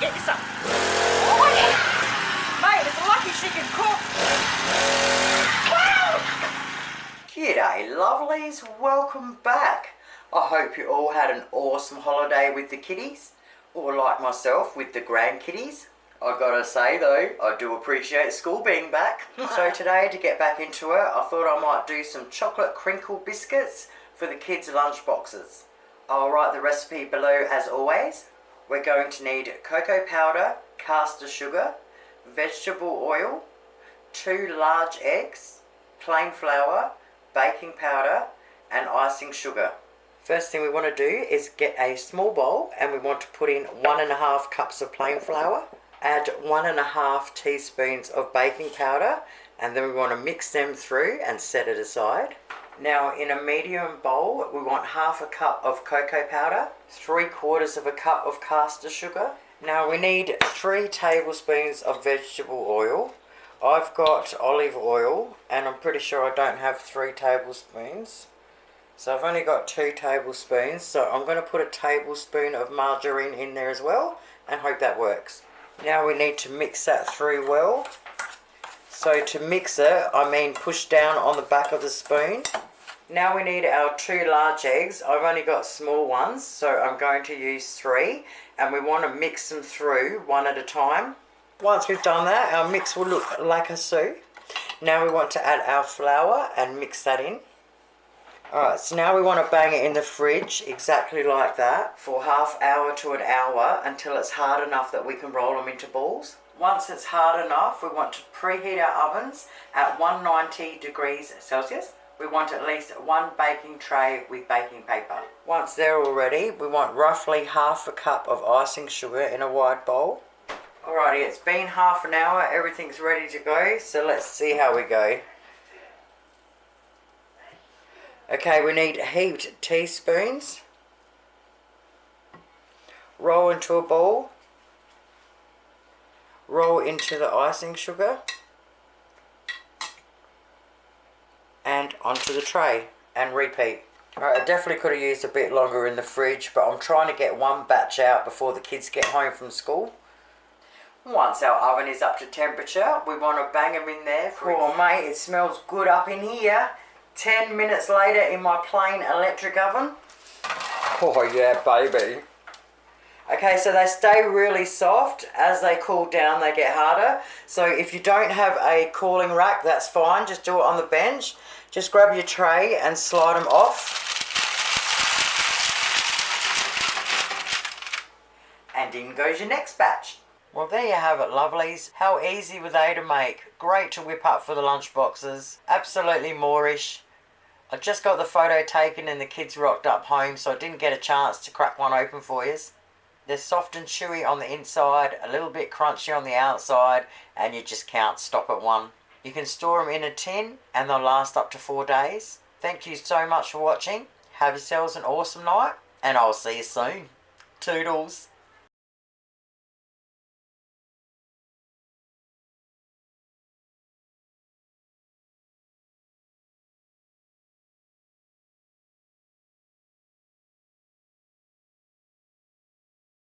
get you some. Oh, yeah. Mate, it's lucky she can cook. Wow! G'day lovelies, welcome back. I hope you all had an awesome holiday with the kiddies, or like myself with the grandkiddies. I gotta say though, I do appreciate school being back. So today, to get back into it, I thought I might do some chocolate crinkle biscuits for the kids' lunch boxes. I'll write the recipe below as always. We're going to need cocoa powder, caster sugar, vegetable oil, 2 large eggs, plain flour, baking powder and icing sugar. First thing we want to do is get a small bowl and we want to put in 1.5 cups of plain flour, add 1.5 teaspoons of baking powder, and then we want to mix them through and set it aside. Now in a medium bowl we want 1/2 cup of cocoa powder, 3/4 cup of caster sugar. Now we need 3 tablespoons of vegetable oil. I've got olive oil and I'm pretty sure I don't have 3 tablespoons. So I've only got 2 tablespoons, so I'm going to put a tablespoon of margarine in there as well and hope that works. Now we need to mix that through well. So to mix it, I mean push down on the back of the spoon. Now we need our 2 large eggs. I've only got small ones, so I'm going to use 3, and we want to mix them through one at a time. Once we've done that, our mix will look like a so. Now we want to add our flour and mix that in. Alright, so now we want to bang it in the fridge exactly like that for ½ hour to an hour until it's hard enough that we can roll them into balls. Once it's hard enough, we want to preheat our ovens at 190 degrees Celsius. We want at least 1 baking tray with baking paper. Once they're all ready, we want roughly 1/2 cup of icing sugar in a wide bowl. Alrighty, it's been ½ an hour, everything's ready to go, so let's see how we go. Okay, we need heaped teaspoons. Roll into a ball. Roll into the icing sugar. And onto the tray. And repeat. Alright, I definitely could have used a bit longer in the fridge, but I'm trying to get one batch out before the kids get home from school. Once our oven is up to temperature, we want to bang them in there. Oh mate, it smells good up in here. 10 minutes later in my plain electric oven. Oh yeah, baby. Okay, so they stay really soft. As they cool down, they get harder. So if you don't have a cooling rack, that's fine. Just do it on the bench. Just grab your tray and slide them off. And in goes your next batch. Well, there you have it, lovelies. How easy were they to make? Great to whip up for the lunch boxes. Absolutely Moreish. I just got the photo taken and the kids rocked up home, so I didn't get a chance to crack one open for you. They're soft and chewy on the inside, a little bit crunchy on the outside, and you just can't stop at one. You can store them in a tin and they'll last up to 4 days. Thank you so much for watching. Have yourselves an awesome night, and I'll see you soon. Toodles.